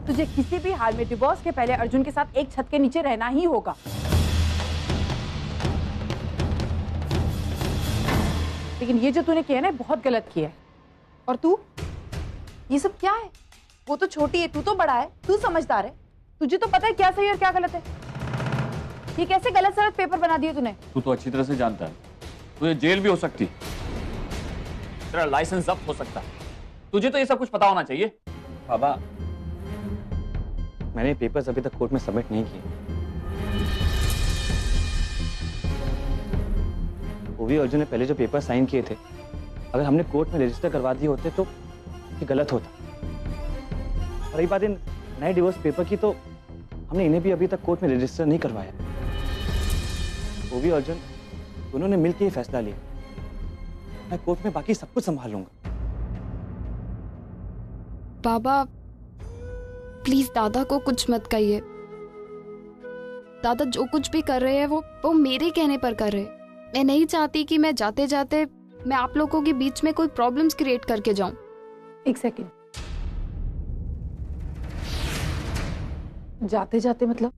तुझे किसी भी हाल में डिवोर्स के पहले अर्जुन के साथ एक छत के नीचे रहना ही होगा। लेकिन ये जो तूने किया ना बहुत गलत किया है। और तू, ये सब क्या है? वो तो छोटी है, तू तो बड़ा है, तू समझदार है, तुझे तो पता है क्या सही और क्या गलत है। ये कैसे गलत सलत पेपर बना दिए तूने? तू तो अच्छी तरह से जानता है, तुझे जेल भी हो सकती, तेरा लाइसेंस जब्त हो सकता है। तुझे तो ये सब कुछ पता होना चाहिए। बाबा, मैंने पेपर्स अभी तक कोर्ट में सबमिट नहीं किए। वो भी अर्जुन ने पहले जो पेपर साइन किए थे, अगर हमने कोर्ट में रजिस्टर करवा दिए होते तो ये गलत होता। और रही बात इन नए डिवोर्स पेपर की, तो हमने इन्हें भी अभी तक कोर्ट में रजिस्टर नहीं करवाया। वो भी अर्जुन, दोनों ने मिलकर ये फैसला लिया, मैं कोर्ट में बाकी सब कुछ संभाल लूंगा। बाबा प्लीज दादा को कुछ मत कहिए। दादा जो कुछ भी कर रहे हैं वो मेरे कहने पर कर रहे हैं। मैं नहीं चाहती कि मैं जाते जाते मैं आप लोगों के बीच में कोई प्रॉब्लम्स क्रिएट करके जाऊं। एक सेकंड, जाते जाते मतलब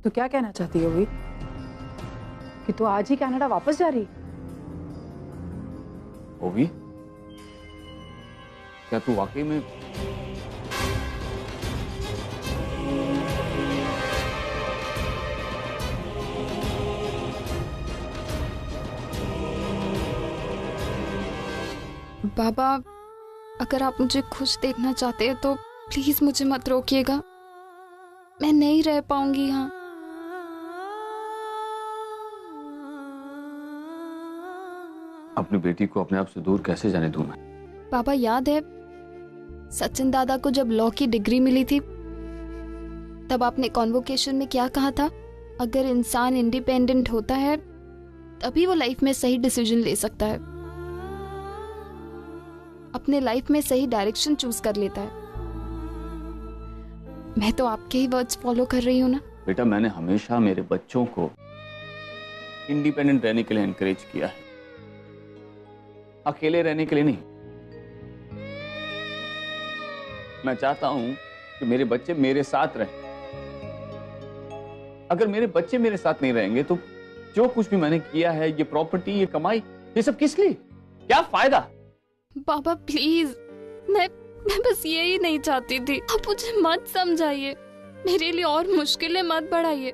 तू क्या कहना चाहती है ओवी? कि तू आज ही कनाडा वापस जा रही? ओवी, क्या तू वाकई में? बाबा अगर आप मुझे खुश देखना चाहते हैं तो प्लीज मुझे मत रोकिएगा, मैं नहीं रह पाऊंगी यहाँ। अपनी बेटी को अपने आप से दूर कैसे जाने दूं मैं? बाबा याद है सचिन दादा को जब लॉ की डिग्री मिली थी, तब आपने कॉन्वोकेशन में क्या कहा था? अगर इंसान इंडिपेंडेंट होता है तभी वो लाइफ में सही डिसीजन ले सकता है, अपने लाइफ में सही डायरेक्शन चूज कर लेता है। मैं तो आपके ही वर्ड्स फॉलो कर रही हूँ ना। बेटा, मैंने हमेशा मेरे बच्चों को इंडिपेंडेंट रहने के लिए एनकरेज किया है, अकेले रहने के लिए नहीं। मैं चाहता हूं कि मेरे बच्चे मेरे साथ रहें। अगर मेरे बच्चे मेरे साथ नहीं रहेंगे तो जो कुछ भी मैंने किया है, ये प्रॉपर्टी, ये कमाई, ये सब किस लिए? क्या फायदा? बाबा प्लीज, मैं बस यही नहीं चाहती थी। आप मुझे मत समझाइए, मेरे लिए और मुश्किलें मत बढ़ाइए।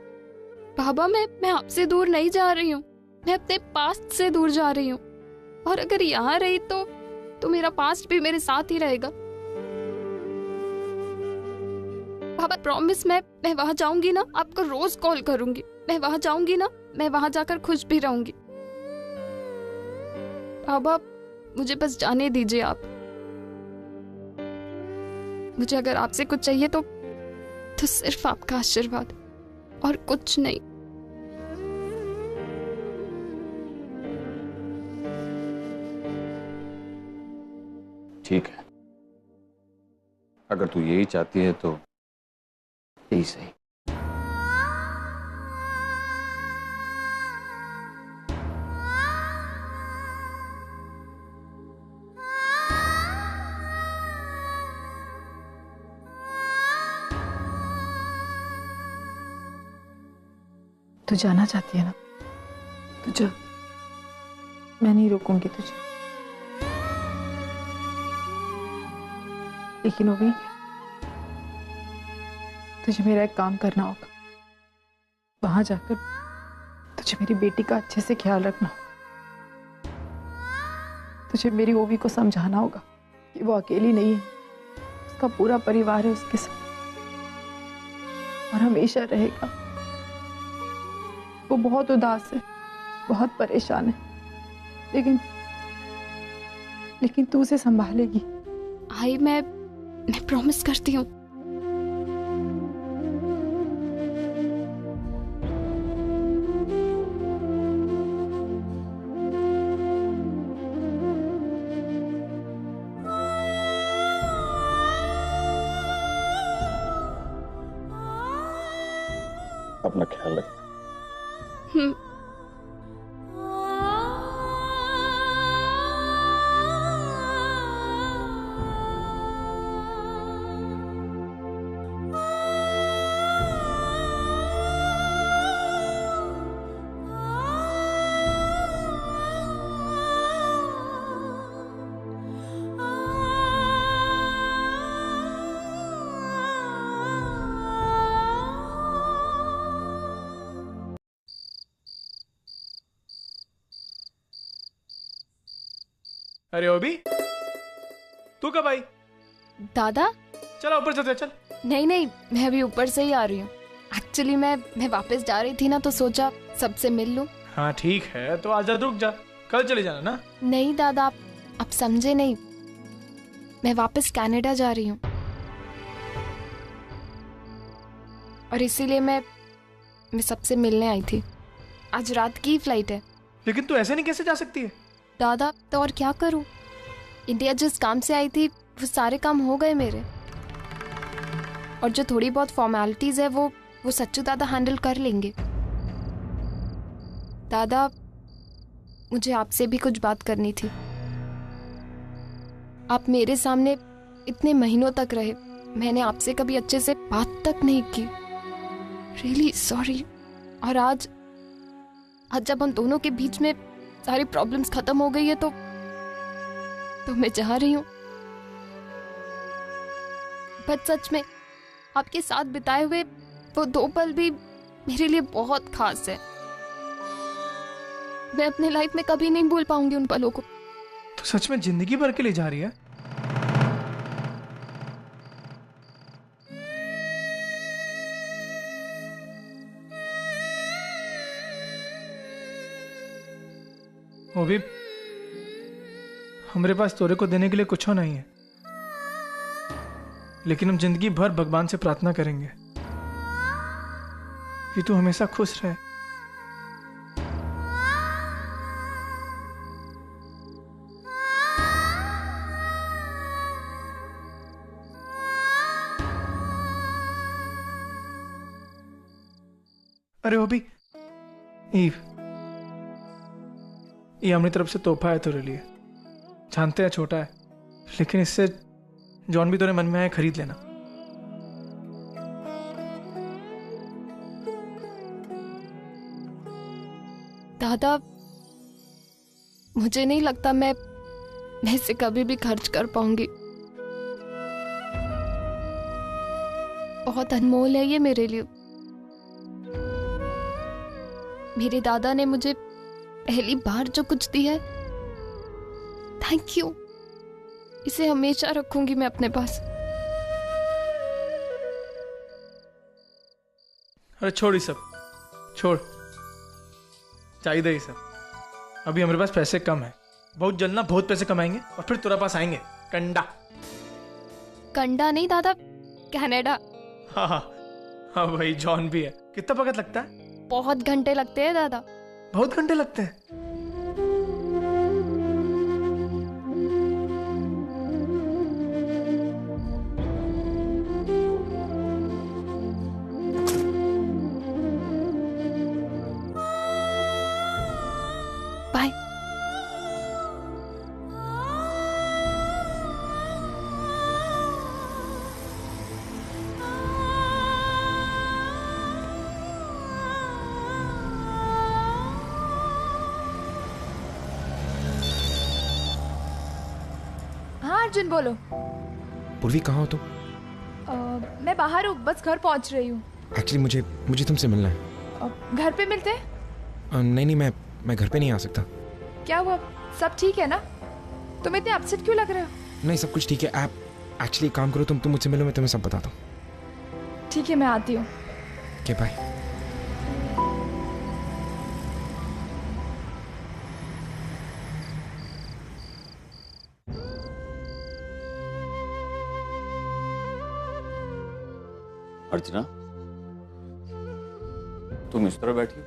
बाबा मैं आपसे दूर नहीं जा रही हूँ, मैं अपने पास्ट से दूर जा रही हूँ। और अगर यहाँ रही तो मेरा पास्ट भी मेरे साथ ही रहेगा। बाबा प्रॉमिस, मैं वहां जाऊंगी ना, आपको रोज कॉल करूंगी। मैं वहां जाऊंगी ना, मैं वहां जाकर खुश भी रहूंगी। बाबा मुझे बस जाने दीजिए आप। मुझे अगर आपसे कुछ चाहिए तो सिर्फ आपका आशीर्वाद और कुछ नहीं। ठीक है, अगर तू यही चाहती है तो यही सही। तू जाना चाहती है ना, तू जा, मैं नहीं रोकूंगी तुझे। लेकिन वो भी तुझे मेरा एक काम करना होगा। वहां जाकर तुझे मेरी बेटी का अच्छे से ख्याल रखना होगा। तुझे मेरी ओवी को समझाना होगा कि वो अकेली नहीं है, उसका पूरा परिवार है उसके साथ और हमेशा रहेगा। वो बहुत उदास है, बहुत परेशान है, लेकिन तू उसे संभालेगी। आई, मैं प्रॉमिस करती हूँ। अपना ख्याल रखना। अरे ओबी, तू कब आई? दादा चलो ऊपर चलते, चल। नहीं नहीं, मैं अभी ऊपर से ही आ रही हूँ। एक्चुअली मैं वापस जा रही थी ना, तो सोचा सबसे मिल लूं। हाँ ठीक है, तो आज रुक जा, कल चले जाना ना। नहीं दादा, आप समझे नहीं। मैं वापस कनाडा जा रही हूँ और इसीलिए मैं सबसे मिलने आई थी। आज रात की फ्लाइट है। लेकिन तू ऐसे नहीं कैसे जा सकती है? दादा तो और क्या करूँ? इंडिया जिस काम से आई थी वो सारे काम हो गए मेरे, और जो थोड़ी बहुत फॉर्मेलिटीज है वो सच्चू दादा हैंडल कर लेंगे। दादा मुझे आपसे भी कुछ बात करनी थी। आप मेरे सामने इतने महीनों तक रहे, मैंने आपसे कभी अच्छे से बात तक नहीं की। Really sorry. और आज जब हम दोनों के बीच में सारी प्रॉब्लम्स खत्म हो गई है तो मैं जा रही हूँ। बट सच में आपके साथ बिताए हुए वो 2 पल भी मेरे लिए बहुत खास है। मैं अपने लाइफ में कभी नहीं भूल पाऊंगी उन पलों को। तो सच में जिंदगी भर के लिए जा रही है? ओबी, हमारे पास तोरे को देने के लिए कुछ नहीं है, लेकिन हम जिंदगी भर भगवान से प्रार्थना करेंगे कि तू हमेशा खुश रहे। अरे ओबी, ईव, ये हमारी तरफ से तोहफा है तेरे लिए। जानते हैं छोटा है, लेकिन इससे जॉन भी तेरे मन में आए खरीद लेना। दादा मुझे नहीं लगता मैं इसे कभी भी खर्च कर पाऊंगी। बहुत अनमोल है ये मेरे लिए। मेरे दादा ने मुझे पहली बार जो कुछ दिया है, थैंक यू। इसे हमेशा रखूंगी मैं अपने पास। अरे छोड़ ये सब, छोड़, चाहिए ये सब। अभी हमारे पास पैसे कम है, बहुत जल्द ना बहुत पैसे कमाएंगे और फिर तेरे पास आएंगे कंडा। कंडा नहीं दादा, कनाडा। हाँ हाँ हाँ भाई, जॉन भी है। कितना वक्त लगता है? बहुत घंटे लगते हैं दादा। बहुत घंटे लगते हैं? बाय। हाँ अर्जुन बोलो। पूर्वी कहाँ हो तुम? मैं बाहर हूँ, बस घर पहुँच रही हूँ। एक्चुअली मुझे तुमसे मिलना है। घर पे मिलते हैं? नहीं मैं घर पे नहीं आ सकता। क्या हुआ, सब ठीक है ना? तुम इतने अपसेट क्यों लग रहे हो? नहीं सब कुछ ठीक है। आप एक्चुअली काम करो, तुम मुझसे मिलो, मैं तुम्हें सब बताता हूँ। ठीक है, मैं आती हूँ। Okay bye. अर्चना, तुम इस तरह बैठी हो,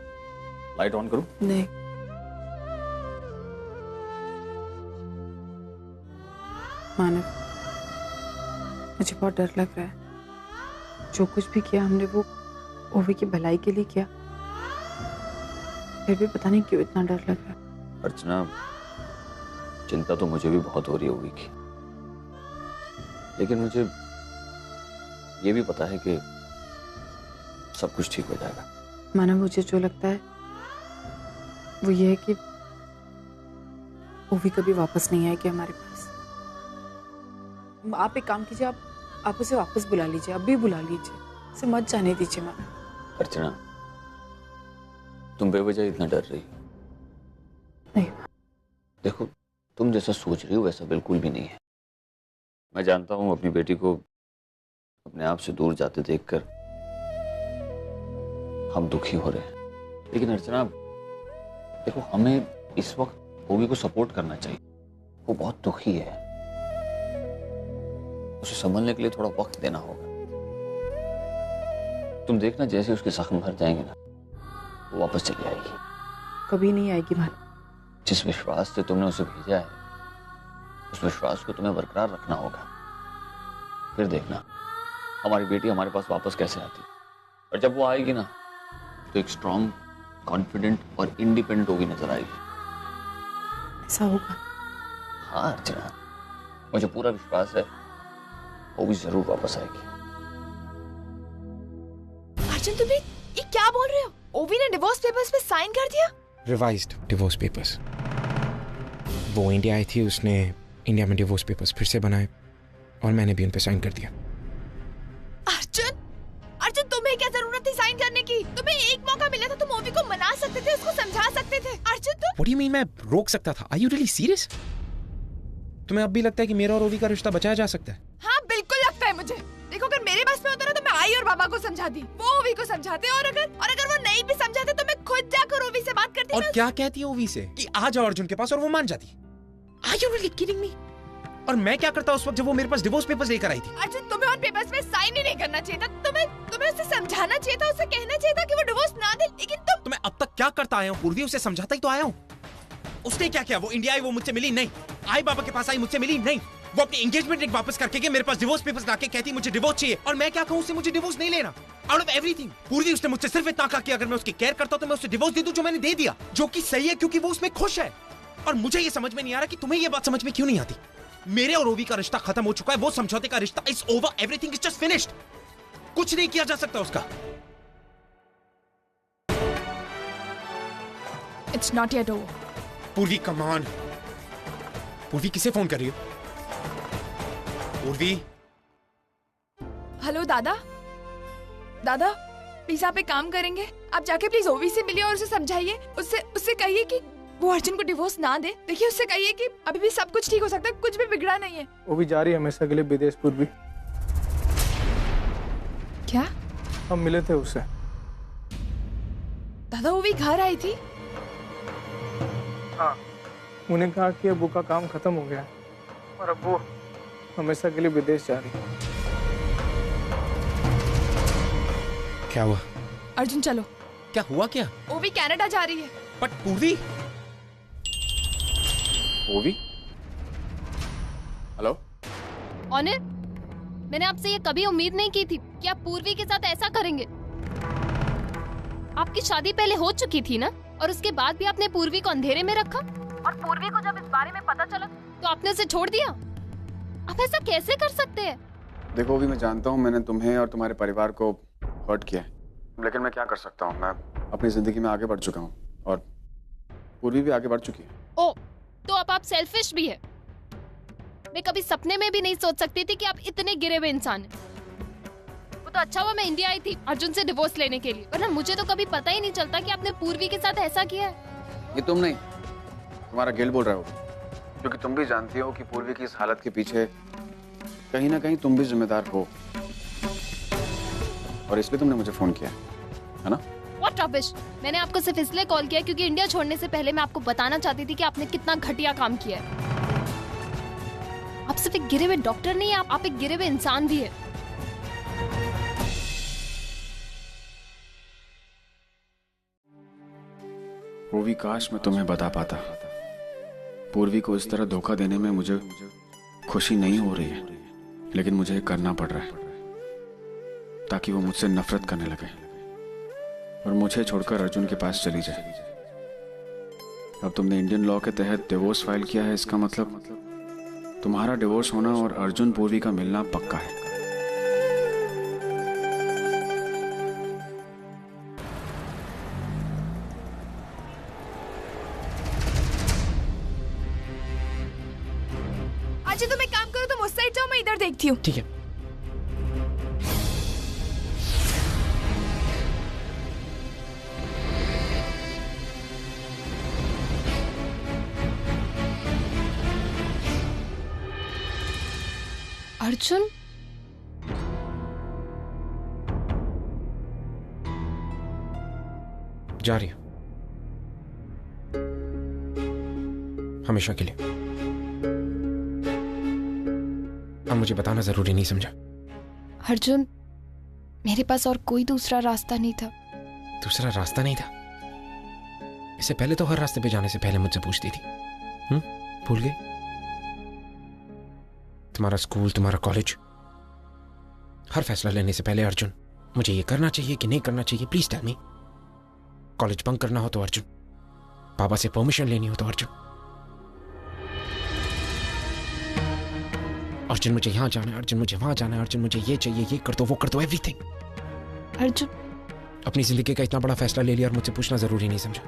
लाइट ऑन करूं? नहीं, मानव, मुझे बहुत डर लग रहा है। जो कुछ भी किया हमने वो ओवी की भलाई के लिए किया, फिर भी पता नहीं क्यों इतना डर लग रहा है। अर्चना, चिंता तो मुझे भी बहुत हो रही है ओवी की, लेकिन मुझे ये भी पता है कि सब कुछ ठीक हो जाएगा। मानव, मुझे जो लगता है वो ये है कि ओवी कभी वापस नहीं आएगी हमारे पास। आप एक काम कीजिए, आप उसे वापस बुला लीजिए, अभी बुला लीजिए, उसे मत जाने दीजिए। मानव। अर्चना, तुम बेवजह इतना डर रही हो। नहीं। देखो, तुम जैसा सोच रही हो वैसा बिल्कुल भी नहीं है। मैं जानता हूँ अपनी बेटी को अपने आप से दूर जाते देखकर हम दुखी हो रहे हैं, लेकिन अर्चना देखो, हमें इस वक्त ओवी को सपोर्ट करना चाहिए। वो बहुत दुखी है, उसे संभलने के लिए थोड़ा वक्त देना होगा। तुम देखना जैसे उसके जख्म भर जाएंगे ना, वो वापस चली आएगी। कभी नहीं आएगी भानु। जिस विश्वास से तुमने उसे भेजा है, उस विश्वास को तुम्हें बरकरार रखना होगा। फिर देखना हमारी बेटी हमारे पास वापस कैसे आती है। और जब वो आएगी ना, तो एक स्ट्रॉन्ग, कॉन्फिडेंट और इंडिपेंडेंट होगी नजर आएगी। ऐसा होगा? हाँ अर्चना, मुझे पूरा विश्वास है वो भी जरूर वापस आएगी। अर्जुन, तुम ये क्या बोल रहे हो? ओवी ने डिवोर्स पेपर्स पे साइन कर दिया? Revised divorce papers. वो इंडिया आई थी, उसने इंडिया में डिवोर्स पेपर्स फिर से बनाए और मैंने भी उन पे साइन कर दिया। अर्जुन, अर्जुन तुम्हें क्या जरूरत थी साइन करने की? तुम्हें एक मौका मिला था, तुम ओवी को मना सकते थे, उसको समझा सकते थे। अर्जुन तुम What do you mean मैं रोक सकता था? Are you really serious? तुम्हें अब भी लगता है कि मेरा और ओवी का रिश्ता बचाया जा सकता है? हाँ बिल्कुल लगता है मुझे। देखो, अगर मेरे पास में होता ना तो मैं आई और बाबा को समझाती, वो ओवी को समझाते, और अगर वो नहीं भी समझाते तो मैं खुद जाकर ओवी से बात करती। और क्या कहती है ओवी से कि आ जाओ अर्जुन के पास, और वो मान जाती। Are you really kidding me? और मैं क्या करता उस वक्त जब वो मेरे पास डिवोर्स पेपर्स लेकर आई थी? अर्जुन, तुम्हें उन पेपर्स में साइन ही नहीं करना चाहिए था। तुम्हें उसे समझाना चाहिए था, उसे कहना चाहिए था कि वो डिवोर्स ना दे। लेकिन तो मैं अब तक क्या करता आया हूँ पूर्वी? उसे समझाता ही तो आया हूँ। उसने क्या किया? वो इंडिया आई, वो मुझसे मिली नहीं। आई बाबा के पास आई, मुझसे मिली नहीं। वो अपनी एंगेजमेंट रिंग वापस करके गई, मेरे पास डिवोर्स पेपर्स लाके कहती मुझे डिवोर्स चाहिए। और मैं क्या कहूँ उसे? मुझे डिवोर्स नहीं लेना। आउट ऑफ एवरीथिंग पूर्वी उसने मुझसे सिर्फ इतना कहा कि अगर मैं उसकी केयर करता हूँ तो मैं उसे डिवोर्स दे दूं, जो मैंने दे दिया, जो कि सही है क्योंकि वो उसमें खुश है। और मुझे ये समझ में नहीं आ रहा कि तुम्हें ये बात समझ में क्यों नहीं आती। मेरे और ओवी का रिश्ता खत्म हो चुका है, वो समझौते का रिश्ता is over, everything is just finished. कुछ नहीं किया जा सकता उसका। It's not yet over. पूर्वी कम ऑन। पूर्वी किसे फोन कर रही हो? पूर्वी। हेलो दादा, दादा प्लीज आप एक काम करेंगे, आप जाके प्लीज ओवी से मिलिए और उसे समझाइए, उससे कहिए कि वो अर्जुन को डिवोर्स ना दे। देखिए, उससे कहिए कि अभी भी सब कुछ ठीक हो सकता है, कुछ भी बिगड़ा नहीं है। वो भी जा रही है हमेशा के लिए विदेश। पूर्वी, क्या? हम मिले थे उससे। दादा ओवी घर आई थी? हाँ, उन्हें कहा कि अब वो का काम खत्म हो गया है और अब वो हमेशा के लिए विदेश जा रही है। क्या हुआ? अर्जुन चलो। क्या हुआ? क्या? ओवी कनाडा जा रही है। बट पूर्वी। ओवी, हेलो। ऑनर, मैंने आपसे ये कभी उम्मीद नहीं की थी कि आप पूर्वी के साथ ऐसा करेंगे। आपकी शादी पहले हो चुकी थी ना, और उसके बाद भी आपने पूर्वी को अंधेरे में रखा, और पूर्वी को जब इस बारे में पता चला तो आपने उसे छोड़ दिया। आप ऐसा कैसे कर सकते हैं? देखो अभी मैं जानता हूँ मैंने तुम्हें और तुम्हारे परिवार को हर्ट किया है, लेकिन मैं क्या कर सकता हूँ। मैं अपनी जिंदगी में आगे बढ़ चुका हूँ और पूर्वी भी आगे बढ़ चुकी है। ओ, तो अब आप सेल्फिश भी है। मैं कभी सपने में भी नहीं सोच सकती थी कि आप इतने गिरे हुए इंसान हैं। वो तो अच्छा हुआ मैं इंडिया आई थी अर्जुन से डिवोर्स लेने के लिए, वरना मुझे तो कभी पता ही नहीं चलता कि आपने पूर्वी के साथ ऐसा किया है। ये तुम नहीं, तुम्हारा गिल्ट बोल रहा हो, क्योंकि तुम भी जानती हो कि पूर्वी की इस हालत के पीछे कहीं ना कहीं तुम भी जिम्मेदार हो, और इसलिए तुमने मुझे फोन किया है ना? What rubbish! मैंने आपको सिर्फ इसलिए कॉल किया क्योंकि इंडिया छोड़ने से पहले मैं आपको बताना चाहती थी कि आपने कितना घटिया काम किया है। आप सिर्फ एक गिरे हुए डॉक्टर नहीं है, आप एक गिरे हुए इंसान भी है। पूर्वी, काश मैं तुम्हें बता पाता। पूर्वी को इस तरह धोखा देने में मुझे खुशी नहीं हो रही है, लेकिन मुझे करना पड़ रहा है ताकि वो मुझसे नफरत करने लगे और मुझे छोड़कर अर्जुन के पास चली जाए। अब तुमने इंडियन लॉ के तहत डिवोर्स फाइल किया है, इसका मतलब तुम्हारा डिवोर्स होना और अर्जुन पूर्वी का मिलना पक्का है। अच्छा तुम एक काम करो, तुम उस साइड जाओ, मैं इधर देखती हूँ। ठीक है। अर्जुन, जा रही हूं हमेशा के लिए। अब मुझे बताना जरूरी नहीं समझा? अर्जुन, मेरे पास और कोई दूसरा रास्ता नहीं था। दूसरा रास्ता नहीं था? इससे पहले तो हर रास्ते पे जाने से पहले मुझसे पूछती थी। भूल गई? तुम्हारा स्कूल, तुम्हारा कॉलेज, हर फैसला लेने से पहले अर्जुन मुझे ये करना चाहिए कि नहीं करना चाहिए, please tell me. College bunk करना हो तो अर्जुन, पापा से परमिशन लेनी हो तो अर्जुन, अर्जुन मुझे यहां जाना है, अर्जुन मुझे वहां जाना है, अर्जुन मुझे ये चाहिए, ये कर दो, वो कर दो, एवरीथिंग। अर्जुन, अपनी जिंदगी का इतना बड़ा फैसला ले लिया और मुझसे पूछना जरूरी नहीं समझा?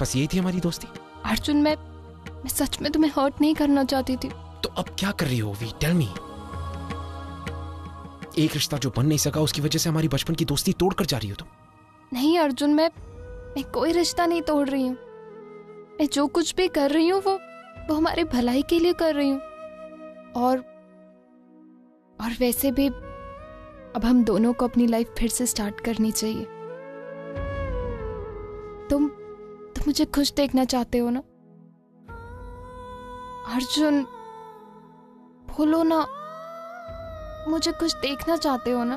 बस यही थी हमारी दोस्ती? अर्जुन, मैं सच में तुम्हें हर्ट नहीं करना चाहती थी। तो अब क्या कर रही हो वी? Tell me. एक रिश्ता जो बन नहीं सका उसकी वजह से हमारी बचपन की दोस्ती तोड़कर जा रही हो तुम। नहीं अर्जुन, मैं कोई रिश्ता नहीं तोड़ रही हूँ। मैं जो कुछ भी कर रही हूँ वो हमारे भलाई के लिए कर रही हूँ। और वैसे भी अब हम दोनों को अपनी लाइफ फिर से स्टार्ट करनी चाहिए। तुम मुझे खुश देखना चाहते हो ना अर्जुन? बोलो ना, मुझे खुश देखना चाहते हो ना?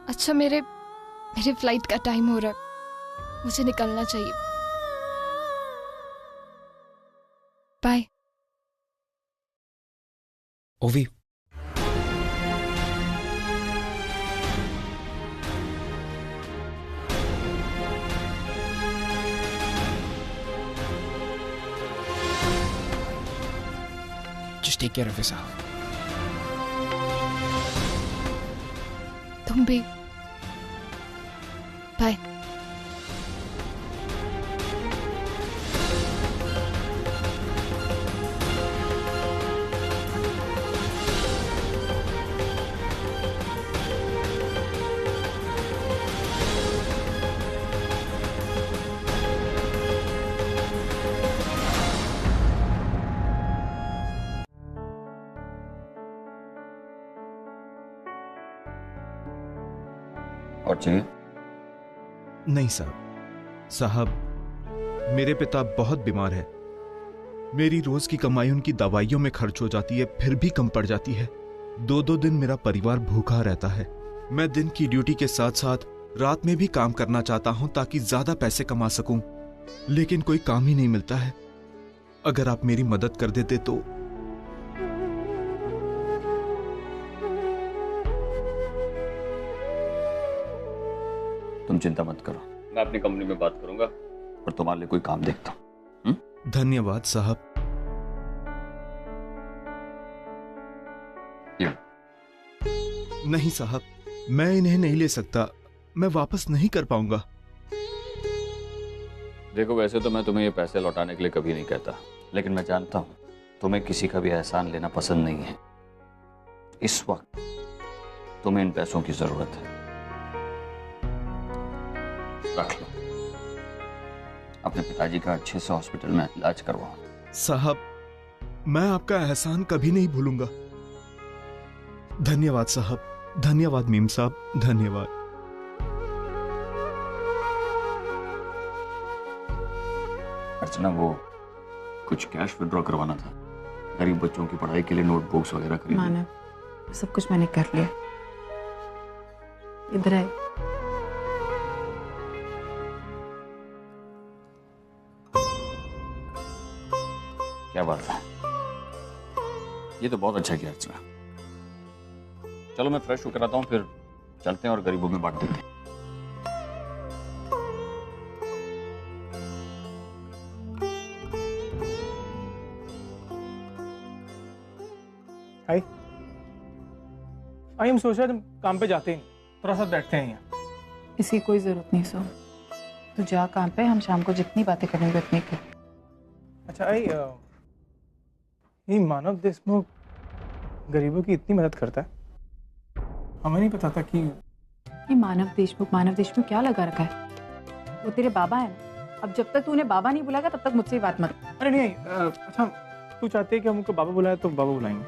अच्छा, मेरे फ्लाइट का टाइम हो रहा है, मुझे निकलना चाहिए। बाय। ओवी, just take care of yourself. तुम भी। बाय। और चाहिए? नहीं साहब, मेरे पिता बहुत बीमार है। मेरी रोज की कमाई उनकी दवाइयों में खर्च हो जाती है, फिर भी कम पड़ जाती है। 2-2 दिन मेरा परिवार भूखा रहता है। मैं दिन की ड्यूटी के साथ साथ रात में भी काम करना चाहता हूं ताकि ज्यादा पैसे कमा सकूं, लेकिन कोई काम ही नहीं मिलता है। अगर आप मेरी मदद कर देते तो। तुम चिंता मत करो, मैं अपनी कंपनी में बात करूंगा और तुम्हारे लिए कोई काम देखता हूं। धन्यवाद साहब। नहीं साहब, मैं इन्हें नहीं ले सकता, मैं वापस नहीं कर पाऊंगा। देखो, वैसे तो मैं तुम्हें ये पैसे लौटाने के लिए कभी नहीं कहता, लेकिन मैं जानता हूं तुम्हें किसी का भी एहसान लेना पसंद नहीं है। इस वक्त तुम्हें इन पैसों की जरूरत है, रख लो। अपने पिताजी का अच्छे से हॉस्पिटल में इलाज करवाओ। साहब, मैं आपका एहसान कभी नहीं भूलूंगा। धन्यवाद साहब, धन्यवाद मीम साहब, धन्यवाद। अर्चना, वो कुछ कैश विड्रॉ करवाना था, गरीब बच्चों की पढ़ाई के लिए नोटबुक्स वगैरह खरीदने। मानव, सब कुछ मैंने कर लिया। इधर है। क्या बात है, ये तो बहुत अच्छा किया अर्चना। चलो मैं फ्रेश होकर आता हूँ, फिर चलते हैं और गरीबों में बांट देते हैं। आई हम सोच रहे थे काम पे जाते ही नहीं, थोड़ा सा बैठते हैं यहाँ। इसकी कोई जरूरत नहीं सो, तू जा काम पे, हम शाम को जितनी बातें करेंगे उतनी कर। अच्छा आई, ये मानव देशमुख गरीबों की इतनी मदद करता है, हमें नहीं पता था कि ये मानव देशमुख क्या लगा रखा है? वो तेरे बाबा है ना। अब जब तक तू उन्हें बाबा नहीं बुलाएगा तब तक मुझसे ही बात मत। अरे नहीं, अच्छा तू चाहती है कि हम उनको बाबा बुलाए तो बाबा बुलाएंगे।